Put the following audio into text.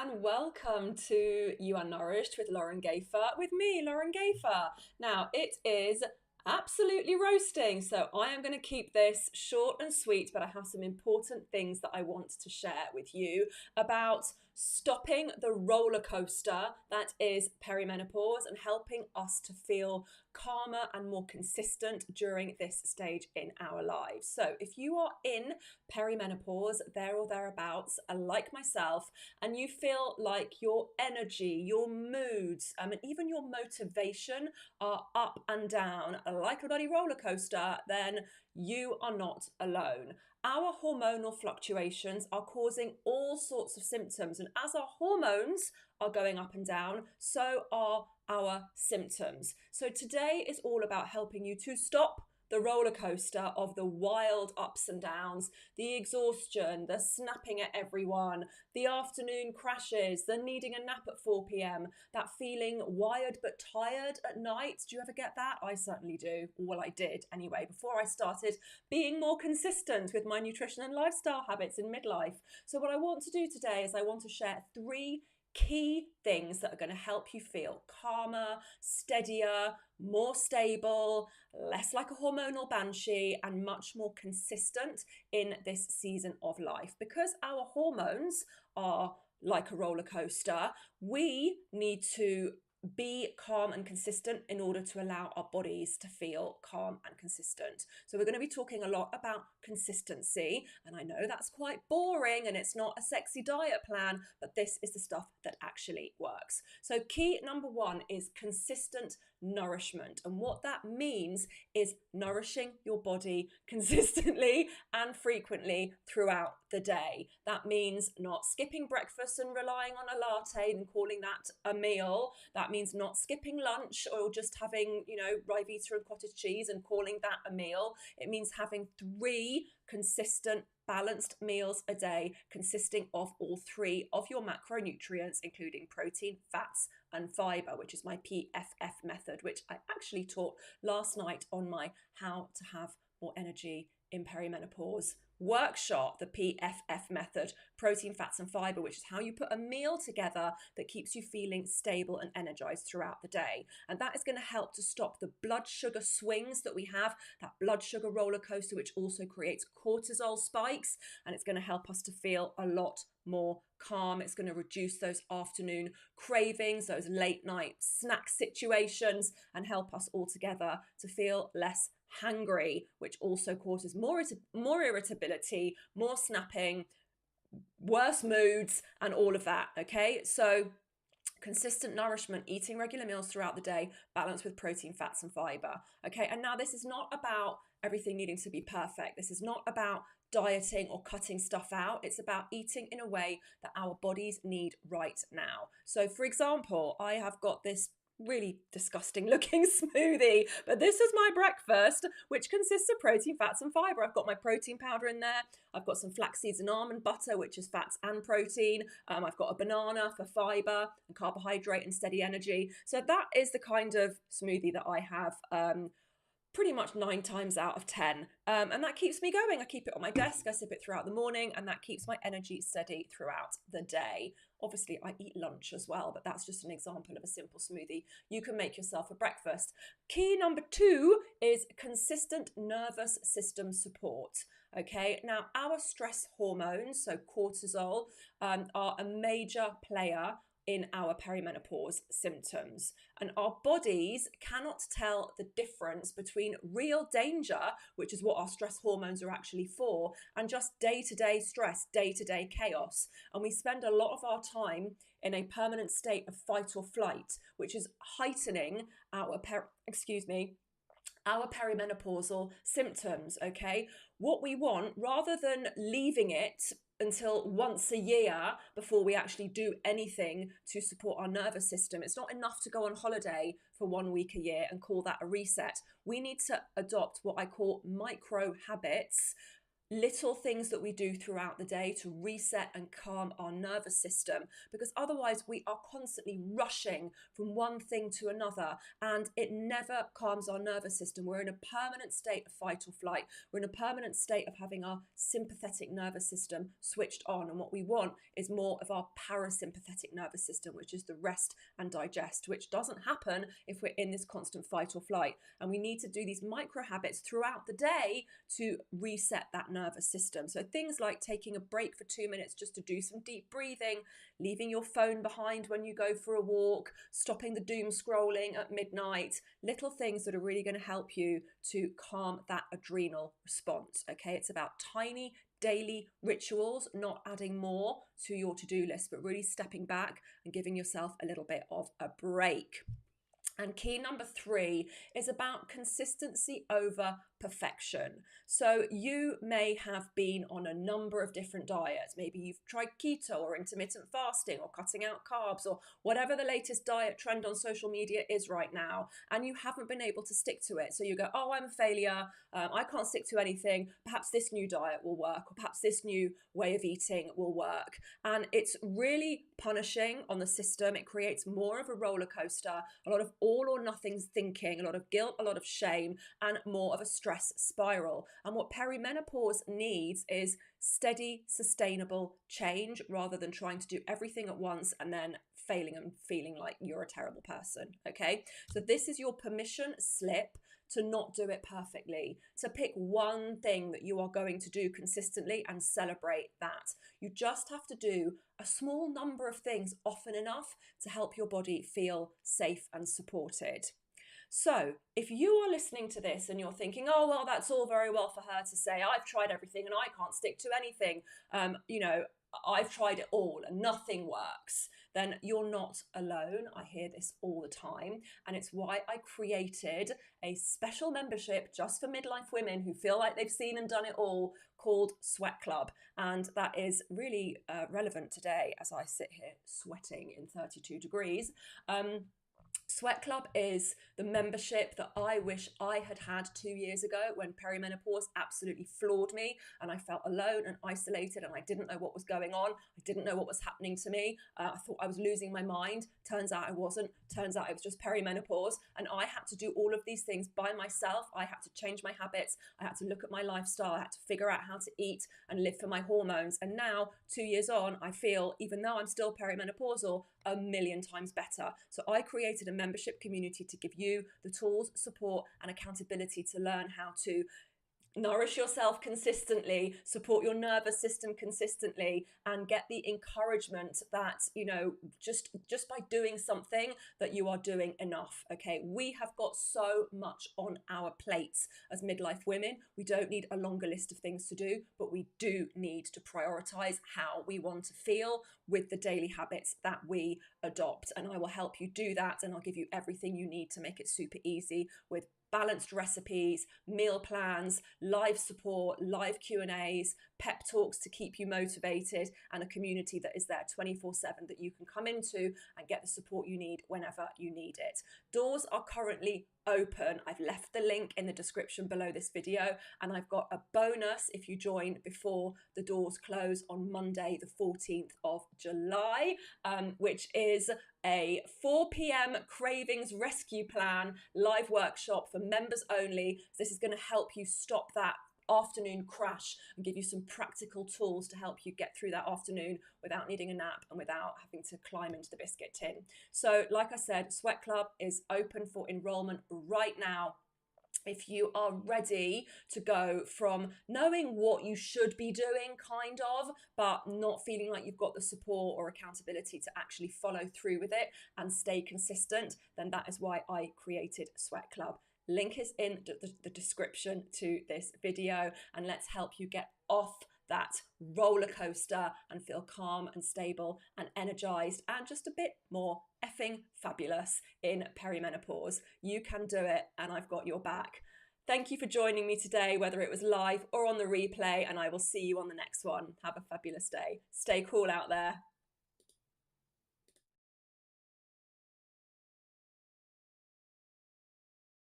and welcome to You Are Nourished with Lauren Gafer, with me, Lauren Gafer. Now, it is absolutely roasting, so I am going to keep this short and sweet, but I have some important things that I want to share with you about stopping the roller coaster that is perimenopause and helping us to feel calmer and more consistent during this stage in our lives. So if you are in perimenopause, there or thereabouts, like myself, and you feel like your energy, your moods, and even your motivation are up and down like a bloody roller coaster, then you are not alone. Our hormonal fluctuations are causing all sorts of symptoms, and as our hormones are going up and down, so are our symptoms. So today is all about helping you to stop the roller coaster of the wild ups and downs, the exhaustion, the snapping at everyone, the afternoon crashes, the needing a nap at 4 p.m, that feeling wired but tired at night. Do you ever get that? I certainly do. Well, I did anyway, before I started being more consistent with my nutrition and lifestyle habits in midlife. So what I want to do today is I want to share 3 key things that are going to help you feel calmer, steadier, more stable, less like a hormonal banshee, and much more consistent in this season of life. Because our hormones are like a roller coaster, we need to be calm and consistent in order to allow our bodies to feel calm and consistent. So we're going to be talking a lot about consistency, and I know that's quite boring and it's not a sexy diet plan, but this is the stuff that actually works. So key number 1 is consistent nourishment, and what that means is nourishing your body consistently and frequently throughout the day. That means not skipping breakfast and relying on a latte and calling that a meal. That means not skipping lunch or just having, Rivita and cottage cheese and calling that a meal. It means having 3 consistent balanced meals a day consisting of all 3 of your macronutrients, including protein, fats, and fiber, which is my PFF method, which I actually taught last night on my How to Have More Energy in Perimenopause workshop. The PFF method, protein, fats, and fiber, which is how you put a meal together that keeps you feeling stable and energized throughout the day. And that is going to help to stop the blood sugar swings that we have, that blood sugar roller coaster, which also creates cortisol spikes, and it's going to help us to feel a lot more calm. It's going to reduce those afternoon cravings, those late night snack situations, and help us all together to feel less hangry, which also causes more irritability, more snapping, worse moods, and all of that. Okay, so consistent nourishment, eating regular meals throughout the day, balanced with protein, fats, and fiber. Okay, and now this is not about everything needing to be perfect. This is not about dieting or cutting stuff out. It's about eating in a way that our bodies need right now. So for example, I have got this really disgusting looking smoothie, but this is my breakfast, which consists of protein, fats, and fiber. I've got my protein powder in there. I've got some flax seeds and almond butter, which is fats and protein. I've got a banana for fiber and carbohydrate and steady energy. So that is the kind of smoothie that I have pretty much 9 times out of 10. And that keeps me going. I keep it on my desk, I sip it throughout the morning, and that keeps my energy steady throughout the day. Obviously, I eat lunch as well, but that's just an example of a simple smoothie you can make yourself for breakfast. Key number 2 is consistent nervous system support. Okay, now our stress hormones, so cortisol, are a major player in our perimenopause symptoms. And our bodies cannot tell the difference between real danger, which is what our stress hormones are actually for, and just day-to-day stress, day-to-day chaos. And we spend a lot of our time in a permanent state of fight or flight, which is heightening our perimenopausal symptoms. Okay, what we want, rather than leaving it until once a year before we actually do anything to support our nervous system. It's not enough to go on holiday for 1 week a year and call that a reset. We need to adopt what I call micro habits little things that we do throughout the day to reset and calm our nervous system, because otherwise we are constantly rushing from one thing to another and it never calms our nervous system. We're in a permanent state of fight or flight. We're in a permanent state of having our sympathetic nervous system switched on, and what we want is more of our parasympathetic nervous system, which is the rest and digest, which doesn't happen if we're in this constant fight or flight. And we need to do these micro habits throughout the day to reset that nervous system. So things like taking a break for 2 minutes just to do some deep breathing, leaving your phone behind when you go for a walk, stopping the doom scrolling at midnight, little things that are really going to help you to calm that adrenal response. Okay, it's about tiny daily rituals, not adding more to your to-do list, but really stepping back and giving yourself a little bit of a break. And key number 3 is about consistency over perfection. So you may have been on a number of different diets. Maybe you've tried keto or intermittent fasting or cutting out carbs or whatever the latest diet trend on social media is right now, and you haven't been able to stick to it. So you go, oh, I'm a failure. I can't stick to anything. Perhaps this new diet will work, or perhaps this new way of eating will work. And it's really punishing on the system. It creates more of a roller coaster, a lot of all or nothing thinking, a lot of guilt, a lot of shame, and more of a stress spiral. And what perimenopause needs is steady, sustainable change rather than trying to do everything at once and then failing and feeling like you're a terrible person. Okay, so this is your permission slip to not do it perfectly, to pick one thing that you are going to do consistently and celebrate that. You just have to do a small number of things often enough to help your body feel safe and supported. So if you are listening to this and you're thinking, oh, well, that's all very well for her to say, I've tried everything and I can't stick to anything, I've tried it all and nothing works, then you're not alone. I hear this all the time. And it's why I created a special membership just for midlife women who feel like they've seen and done it all, called Sweat Club. And that is really relevant today as I sit here sweating in 32 degrees. Sweat Club is the membership that I wish I had had 2 years ago when perimenopause absolutely floored me and I felt alone and isolated and I didn't know what was going on. I didn't know what was happening to me. I thought I was losing my mind. Turns out I wasn't. Turns out it was just perimenopause, and I had to do all of these things by myself. I had to change my habits. I had to look at my lifestyle. I had to figure out how to eat and live for my hormones. And now, 2 years on, I feel, even though I'm still perimenopausal, a million times better. So I created a membership community to give you the tools, support, and accountability to learn how to nourish yourself consistently, support your nervous system consistently, and get the encouragement that, just by doing something that you are doing enough. Okay, we have got so much on our plates as midlife women. We don't need a longer list of things to do, but we do need to prioritize how we want to feel with the daily habits that we adopt. And I will help you do that, and I'll give you everything you need to make it super easy with balanced recipes, meal plans, live support, live Q&As, pep talks to keep you motivated, and a community that is there 24/7 that you can come into and get the support you need whenever you need it. Doors are currently open. I've left the link in the description below this video, and I've got a bonus if you join before the doors close on Monday, the 14th of July, which is a 4 p.m. cravings rescue plan live workshop for members only. This is going to help you stop that afternoon crash and give you some practical tools to help you get through that afternoon without needing a nap and without having to climb into the biscuit tin. So like I said, Sweat Club is open for enrollment right now. If you are ready to go from knowing what you should be doing, kind of, but not feeling like you've got the support or accountability to actually follow through with it and stay consistent, then that is why I created Sweat Club. Link is in the description to this video, and let's help you get off that roller coaster and feel calm and stable and energized and just a bit more effing fabulous in perimenopause. You can do it, and I've got your back. Thank you for joining me today, whether it was live or on the replay, and I will see you on the next one. Have a fabulous day. Stay cool out there.